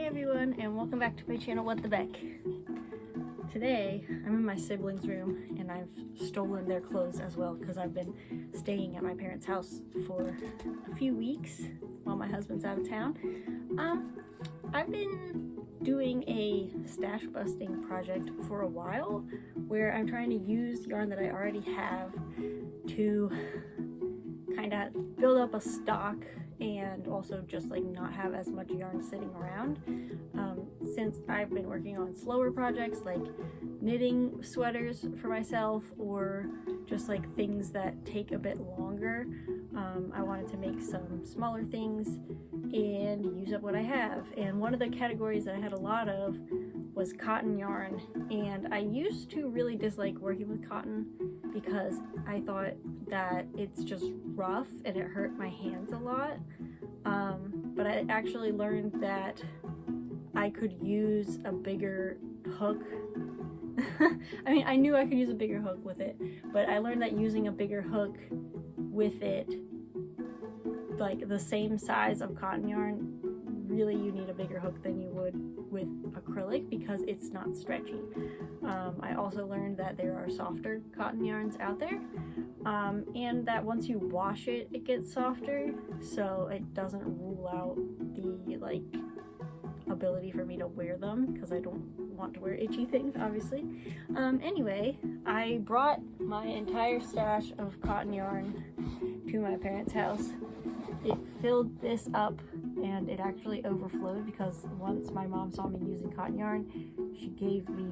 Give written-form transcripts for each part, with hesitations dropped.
Hey everyone, and welcome back to my channel, What the Beck. Today, I'm in my siblings' room and I've stolen their clothes as well because I've been staying at my parents' house for a few weeks while my husband's out of town. I've been doing a stash busting project for a while where I'm trying to use yarn that I already have to kind of build up a stock and also just like not have as much yarn sitting around. Since I've been working on slower projects like knitting sweaters for myself or just like things that take a bit longer, I wanted to make some smaller things and use up what I have. And one of the categories that I had a lot of was cotton yarn, and I used to really dislike working with cotton because I thought that it's just rough and it hurt my hands a lot. But I actually learned that I could use a bigger hook. I mean, I knew I could use a bigger hook with it, but I learned that using a bigger hook with it, like the same size of cotton yarn, really you need a bigger hook than you would with acrylic because it's not stretchy. I also learned that there are softer cotton yarns out there, and that once you wash it, it gets softer, so it doesn't rule out the like ability for me to wear them because I don't want to wear itchy things, obviously. Anyway, I brought my entire stash of cotton yarn to my parents' house. It filled this up and it actually overflowed because once my mom saw me using cotton yarn, she gave me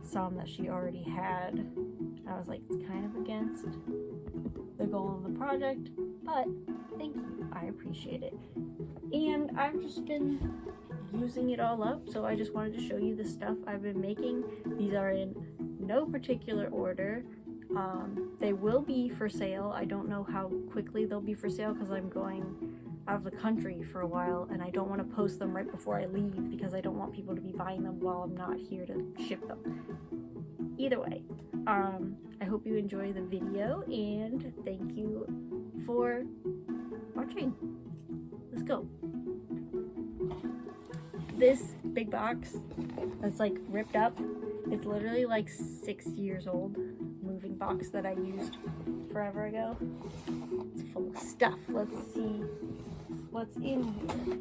some that she already had. I was like, it's kind of against the goal of the project, but thank you, I appreciate it. And I've just been using it all up, so I just wanted to show you the stuff I've been making. These are in no particular order. They will be for sale. I don't know how quickly they'll be for sale because I'm going out of the country for a while and I don't want to post them right before I leave because I don't want people to be buying them while I'm not here to ship them. Either way, I hope you enjoy the video and thank you for watching. Let's go. This big box that's like ripped up, it's literally like 6 years old. Moving box that I used forever ago. It's full of stuff. Let's see what's in here.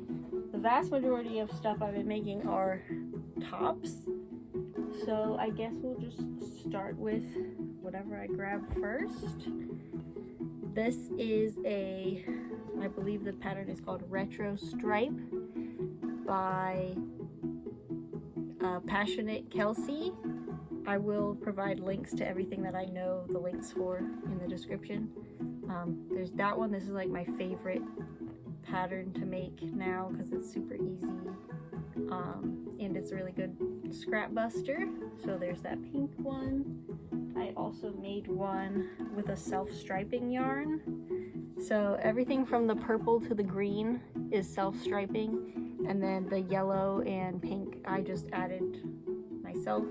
The vast majority of stuff I've been making are tops, so I guess we'll just start with whatever I grab first. This is I believe the pattern is called Retro Stripe by Passionate Kelsey. I will provide links to everything that I know the links for in the description. There's that one. This is like my favorite pattern to make now because it's super easy, and it's a really good scrap buster. So there's that pink one. I also made one with a self-striping yarn. So everything from the purple to the green is self-striping, and then the yellow and pink I just added myself.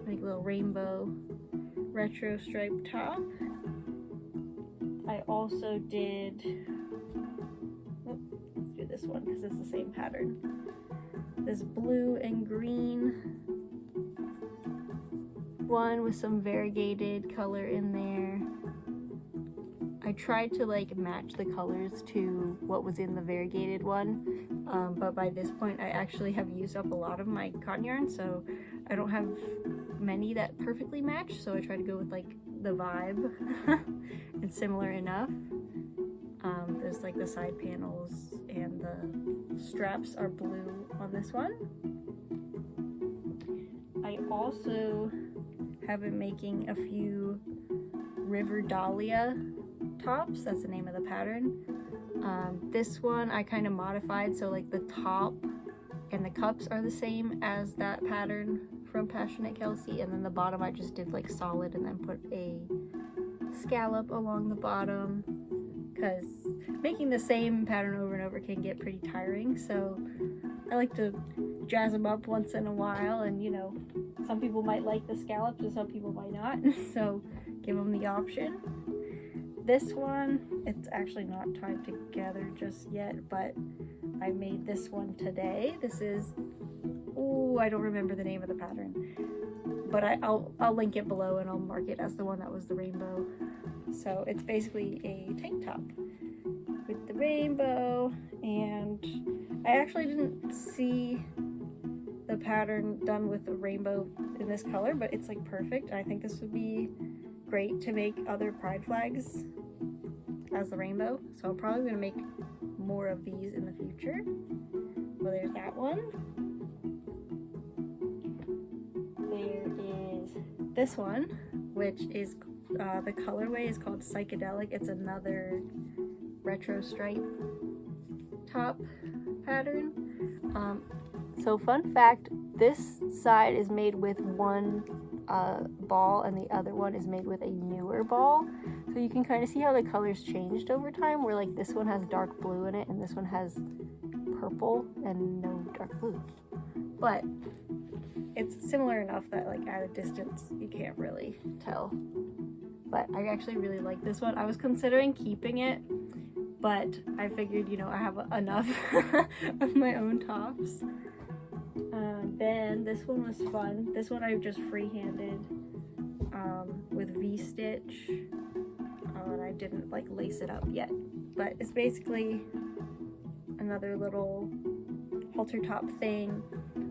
Like a little rainbow retro stripe top. I also did, let's do this one because it's the same pattern. This blue and green one with some variegated color in there. I tried to like match the colors to what was in the variegated one, but by this point I actually have used up a lot of my cotton yarn, so I don't have many that perfectly match, so I try to go with like the vibe and similar enough. There's like the side panels and the straps are blue on this one. I also have been making a few River Dahlia tops. That's the name of the pattern. This one I kind of modified, so like the top and the cups are the same as that pattern from Passionate Kelsey, and then the bottom I just did like solid and then put a scallop along the bottom because making the same pattern over and over can get pretty tiring, so I like to jazz them up once in a while, and you know, some people might like the scallops and some people might not, so give them the option. This one, it's actually not tied together just yet, but I made this one today. This is, ooh, I don't remember the name of the pattern, but I'll link it below and I'll mark it as the one that was the rainbow. So it's basically a tank top with the rainbow, and I actually didn't see the pattern done with the rainbow in this color, but it's like perfect. And I think this would be great to make other pride flags as the rainbow. So I'm probably gonna make more of these in the future. Well, there's that one. There is this one, which is the colorway is called Psychedelic. It's another retro stripe top pattern. So fun fact, this side is made with one ball and the other one is made with a newer ball. So you can kind of see how the colors changed over time, where like this one has dark blue in it and this one has purple and no dark blue. But it's similar enough that like at a distance you can't really tell. But I actually really like this one. I was considering keeping it, but I figured, you know, I have enough of my own tops. Then this one was fun. This one I just freehanded with V-stitch. And I didn't like lace it up yet. But it's basically another little halter top thing.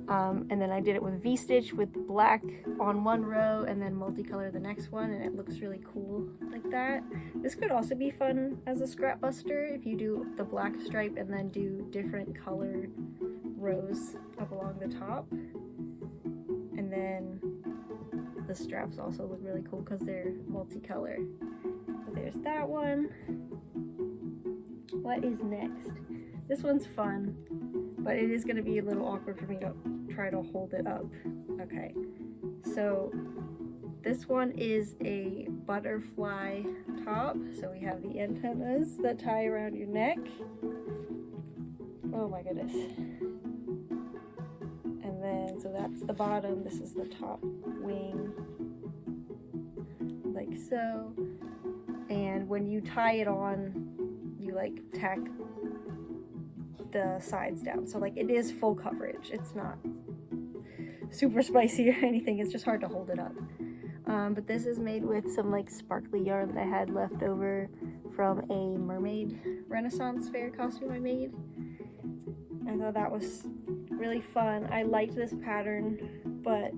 And then I did it with V-stitch with black on one row and then multicolor the next one, and it looks really cool like that. This could also be fun as a scrap buster if you do the black stripe and then do different colored rows up along the top. And then the straps also look really cool because they're multicolor. So there's that one. What is next? This one's fun, but it is going to be a little awkward for me to try to hold it up. Okay, so this one is a butterfly top. So we have the antennas that tie around your neck. Oh my goodness. And then, so that's the bottom. This is the top wing, like so. And when you tie it on, you like tack the sides down. So like it is full coverage. It's not super spicy or anything. It's just hard to hold it up. But this is made with some like sparkly yarn that I had left over from a mermaid Renaissance fair costume I made. I thought that was really fun. I liked this pattern, but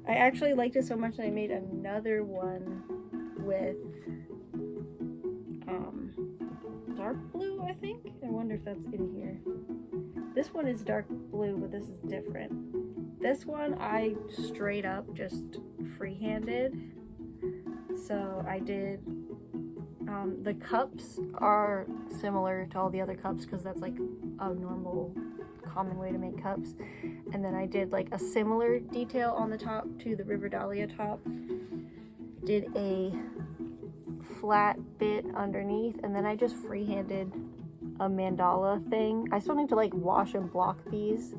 I actually liked it so much that I made another one with dark blue, I think. I wonder if that's in here. This one is dark blue, but this is different. This one I straight up just freehanded. So I did, the cups are similar to all the other cups because that's like a normal common way to make cups. And then I did like a similar detail on the top to the River Dahlia top. Did a flat bit underneath, and then I just freehanded a mandala thing. I still need to like wash and block these,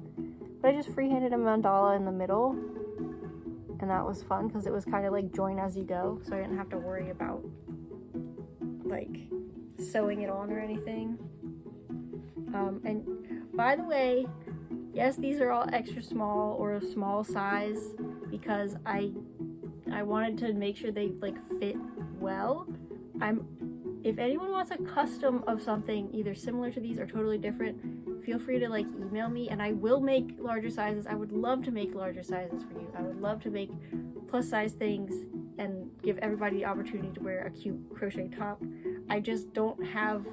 but I just freehanded a mandala in the middle, and that was fun because it was kind of like join as you go, so I didn't have to worry about like sewing it on or anything. And by the way, yes, these are all extra small or a small size because I wanted to make sure they like fit well. If anyone wants a custom of something either similar to these or totally different, feel free to like email me and I will make larger sizes. I would love to make larger sizes for you. I would love to make plus size things and give everybody the opportunity to wear a cute crochet top. I just don't have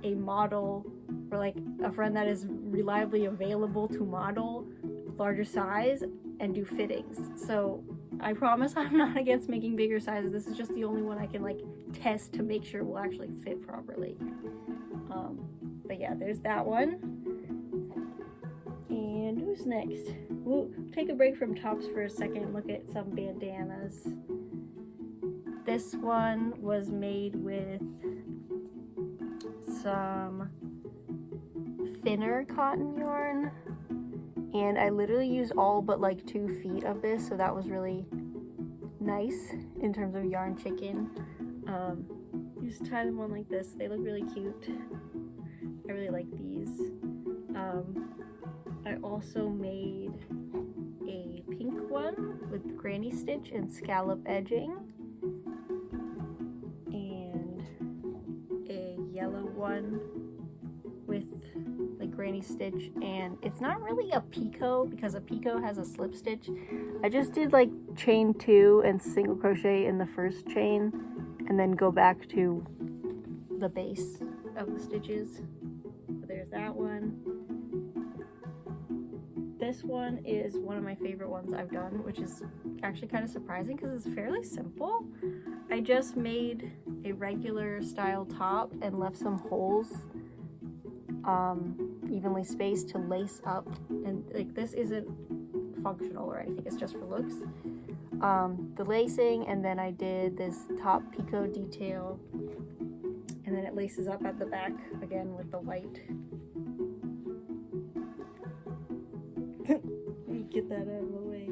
a model or like a friend that is reliably available to model larger size and do fittings. So I promise I'm not against making bigger sizes. This is just the only one I can like test to make sure it will actually fit properly. But yeah, there's that one. And who's next? We'll take a break from tops for a second and look at some bandanas. This one was made with some thinner cotton yarn, and I literally used all but like 2 feet of this, so that was really nice in terms of yarn chicken. You just tie them on like this. They look really cute. I really like these. I also made a pink one with granny stitch and scallop edging, and a yellow one with like granny stitch, and it's not really a picot because a picot has a slip stitch. I just did like chain 2 and single crochet in the first chain and then go back to the base of the stitches. So there's that one. This one is one of my favorite ones I've done, which is actually kind of surprising because it's fairly simple. I just made a regular style top and left some holes evenly spaced to lace up, and like this isn't functional or anything, it's just for looks. The lacing, and then I did this top picot detail, and then it laces up at the back again with the white. Let me get that out of the way.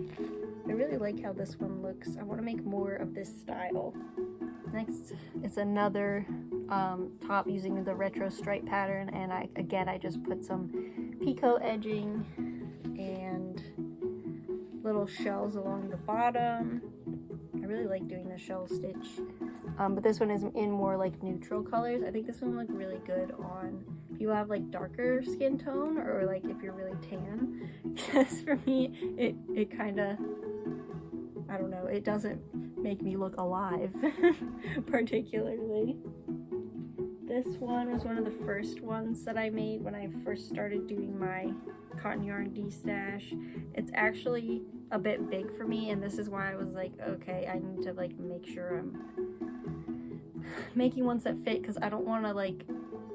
I really like how this one looks. I want to make more of this style. Next is another top using the retro stripe pattern, and I just put some picot edging and little shells along the bottom. I really like doing the shell stitch, but this one is in more like neutral colors. I think this one would look really good on people who have like darker skin tone, or like if you're really tan, because for me it kind of, I don't know, it doesn't make me look alive particularly. This one was one of the first ones that I made when I first started doing my cotton yarn de-stash. It's actually a bit big for me, and this is why I was like, okay, I need to like make sure I'm making ones that fit, because I don't want to like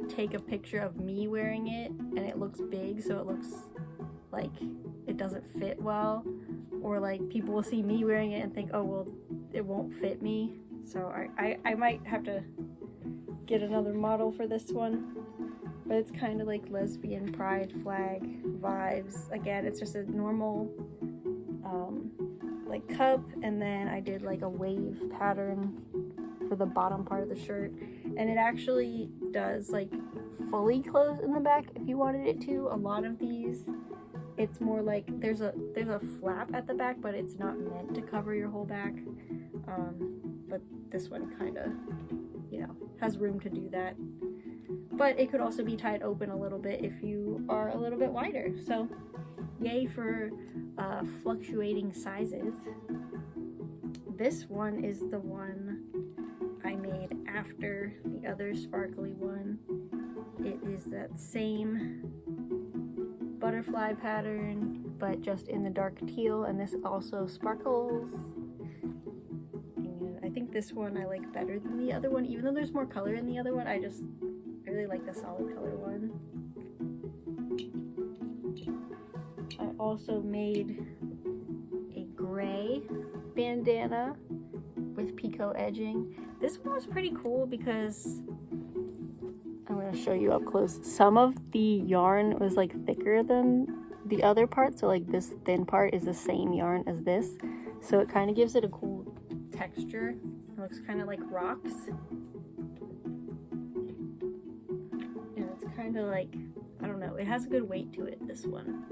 take a picture of me wearing it and it looks big, so it looks like it doesn't fit well, or like people will see me wearing it and think, oh well, it won't fit me. So I might have to get another model for this one, but it's kind of like lesbian pride flag vibes. Again, it's just a normal like cup, and then I did like a wave pattern for the bottom part of the shirt, and it actually does like fully close in the back if you wanted it to. A lot of these, it's more like there's a flap at the back, but it's not meant to cover your whole back. But this one kind of, you know, has room to do that. But it could also be tied open a little bit if you are a little bit wider. So yay for fluctuating sizes. This one is the one I made after the other sparkly one. It is that same butterfly pattern, but just in the dark teal, and this also sparkles. And I think this one I like better than the other one, even though there's more color in the other one. I really like the solid color one. I also made a gray bandana with picot edging. This one was pretty cool because I'm going to show you up close. Some of the yarn was like thicker than the other part, so like this thin part is the same yarn as this, so it kind of gives it a cool texture. It looks kind of like rocks, and it's kind of like, I don't know, it has a good weight to it, this one.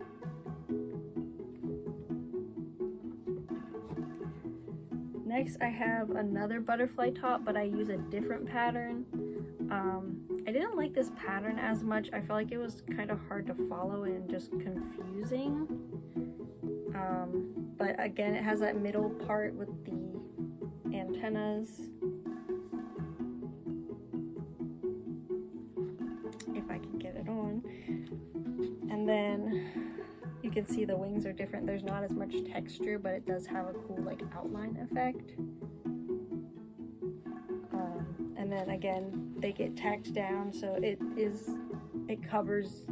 Next I have another butterfly top, but I use a different pattern. I didn't like this pattern as much. I felt like it was kind of hard to follow and just confusing. But again, it has that middle part with the antennas. If I can get it on. And then you can see the wings are different. There's not as much texture, but it does have a cool like outline effect. And then again, they get tacked down, so it covers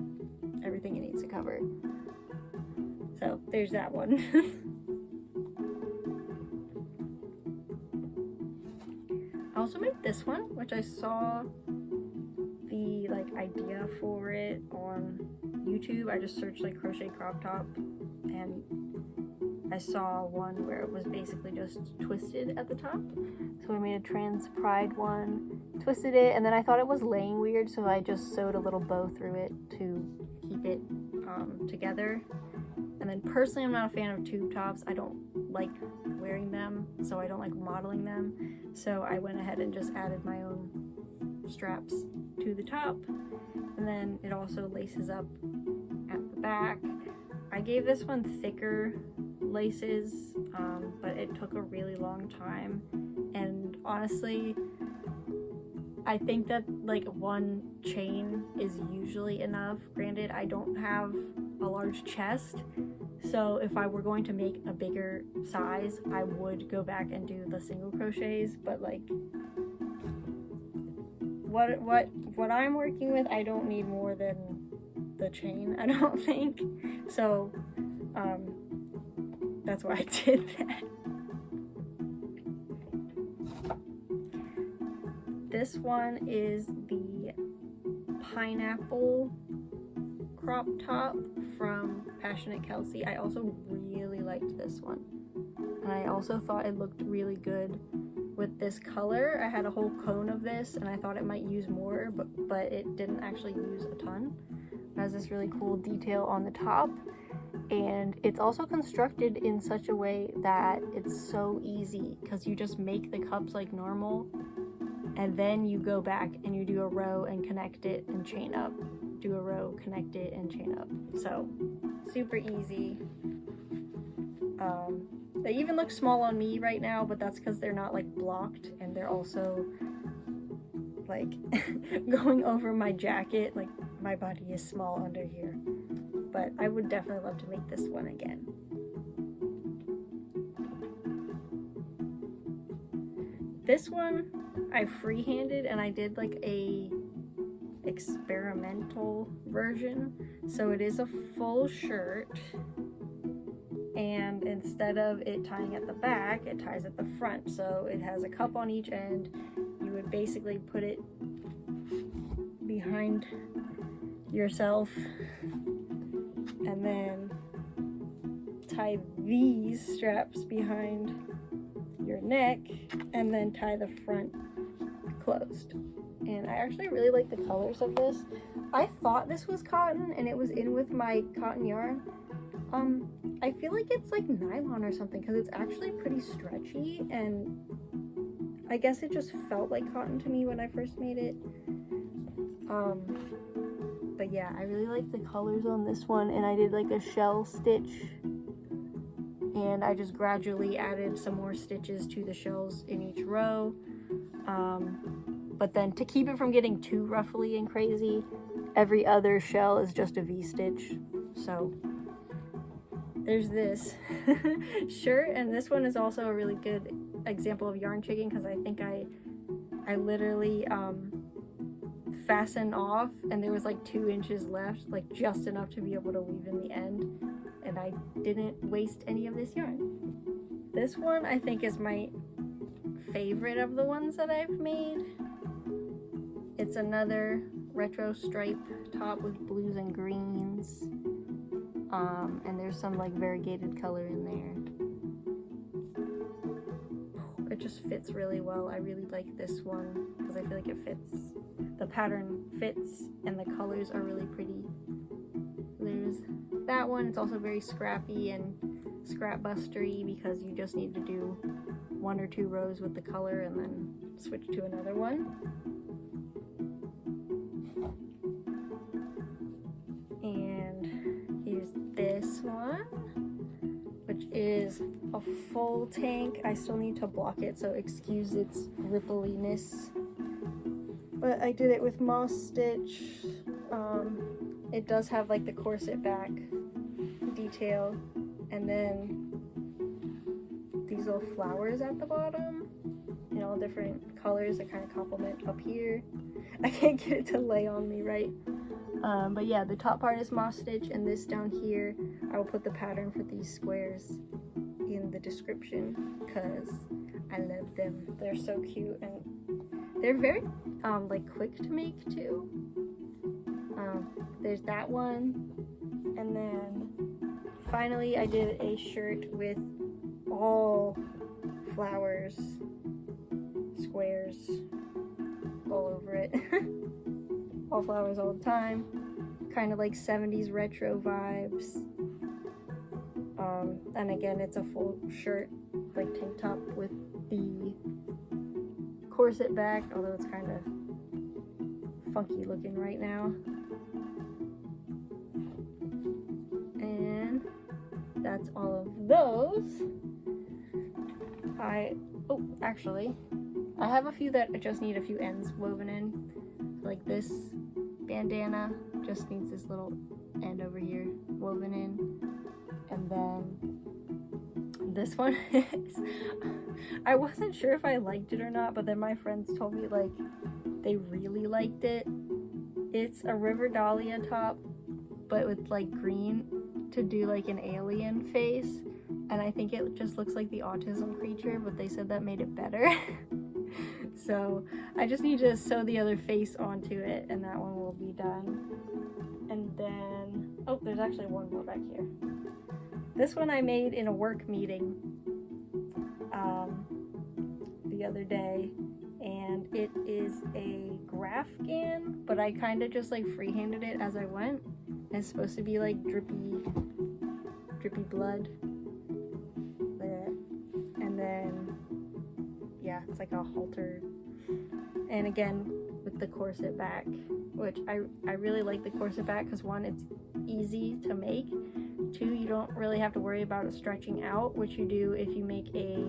everything it needs to cover. So there's that one. I also made this one, which I saw the like idea for it on YouTube. I just searched like crochet crop top, and I saw one where it was basically just twisted at the top. So I made a trans pride one, twisted it, and then I thought it was laying weird, so I just sewed a little bow through it to keep it together. And then personally, I'm not a fan of tube tops. I don't like wearing them, so I don't like modeling them. So I went ahead and just added my own straps to the top. And then it also laces up at the back. I gave this one thicker laces, but it took a really long time. And honestly, I think that like one chain is usually enough. Granted, I don't have a large chest, so if I were going to make a bigger size, I would go back and do the single crochets, but like what I'm working with, I don't need more than the chain, I don't think. So that's why I did that. This one is the pineapple crop top from Passionate Kelsey. I also really liked this one, and I also thought it looked really good with this color. I had a whole cone of this and I thought it might use more, but it didn't actually use a ton. It has this really cool detail on the top, and it's also constructed in such a way that it's so easy because you just make the cups like normal, and then you go back and you do a row and connect it and chain up, do a row, connect it and chain up. So super easy. They even look small on me right now, but that's because they're not like blocked, and they're also like going over my jacket. Like my body is small under here, but I would definitely love to make this one again. This one I freehanded, and I did like a experimental version. So it is a full shirt, and instead of it tying at the back, it ties at the front. So it has a cup on each end. You would basically put it behind yourself and then tie these straps behind your neck and then tie the front closed. And I actually really like the colors of this. I thought this was cotton and it was in with my cotton yarn. I feel like it's like nylon or something because it's actually pretty stretchy, and I guess it just felt like cotton to me when I first made it. But yeah, I really like the colors on this one, and I did like a shell stitch, and I just gradually added some more stitches to the shells in each row. But then to keep it from getting too ruffly and crazy, every other shell is just a V-stitch. So there's this shirt, and this one is also a really good example of yarn chigging because I think I literally fastened off, and there was like 2 inches left, like just enough to be able to weave in the end, and I didn't waste any of this yarn. This one I think is my favorite of the ones that I've made. It's another retro stripe top with blues and greens, and there's some like variegated color in there. It just fits really well. I really like this one because I feel like it fits. The pattern fits and the colors are really pretty. There's that one. It's also very scrappy and scrap bustery because you just need to do 1 or 2 rows with the color and then switch to another one. And here's this one, which is a full tank. I still need to block it, so excuse its rippliness. But I did it with moss stitch. It does have like the corset back detail, and then these little flowers at the bottom in all different colors that kind of complement up here. I can't get it to lay on me right. But yeah, the top part is moss stitch, and this down here, I will put the pattern for these squares in the description because I love them. They're so cute, and they're very like quick to make too. There's that one, and then finally I did a shirt with all flowers, squares, all over it. Wallflowers all the time. Kind of like 70s retro vibes. And again, it's a full shirt, like tank top with the corset back, although it's kind of funky looking right now. And that's all of those. Actually, I have a few that just need a few ends woven in. Like this bandana just needs this little end over here woven in. And then this one is, I wasn't sure if I liked it or not, but then my friends told me like they really liked it. It's a River Dahlia top, but with like green to do like an alien face. And I think it just looks like the autism creature, but they said that made it better. So I just need to sew the other face onto it and that one will be done. And then, oh, there's actually one more back here. This one I made in a work meeting the other day, and it is a Grafgan, but I kind of just like freehanded it as I went. It's supposed to be like drippy blood. And then, yeah, it's like a halter. And again, with the corset back, which I really like the corset back because one, it's easy to make. Two, you don't really have to worry about it stretching out, which you do if you make a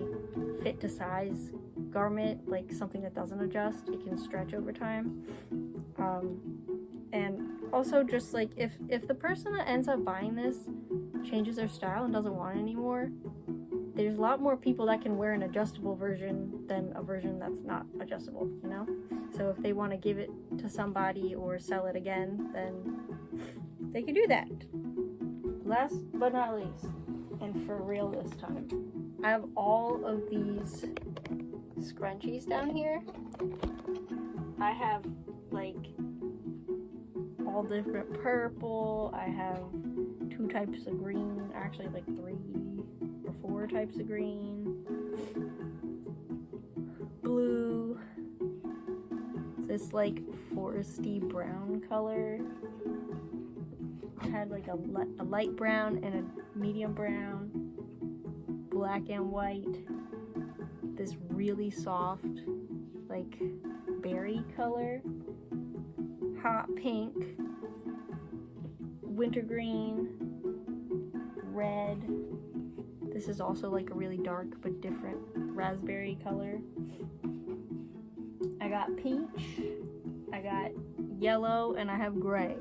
fit to size garment, like something that doesn't adjust. It can stretch over time. And also just like if the person that ends up buying this changes their style and doesn't want it anymore, there's a lot more people that can wear an adjustable version than a version that's not adjustable, you know? So if they want to give it to somebody or sell it again, then they can do that. Last but not least, and for real this time, I have all of these scrunchies down here. I have like all different purple. I have 2 types of green, actually like 3 or 4 types of green, blue, this like foresty brown color. I had like a light brown and a medium brown, black and white, this really soft like berry color, hot pink, wintergreen, red. This is also like a really dark but different raspberry color. I got peach, I got yellow, and I have gray.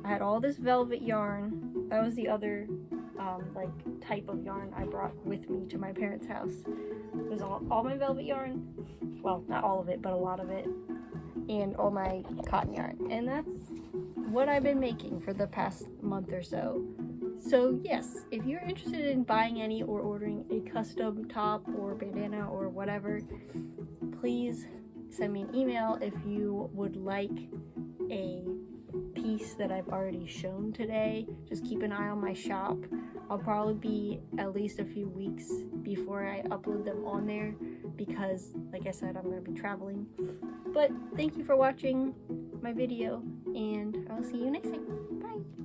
I had all this velvet yarn. That was the other like type of yarn I brought with me to my parents' house. It was all my velvet yarn. Well, not all of it, but a lot of it. And all my cotton yarn. And that's what I've been making for the past month or so. So yes, if you're interested in buying any or ordering a custom top or bandana or whatever, please send me an email if you would like a piece that I've already shown today. Just keep an eye on my shop. I'll probably be at least a few weeks before I upload them on there because, like I said, I'm going to be traveling. But thank you for watching my video, and I'll see you next time. Bye!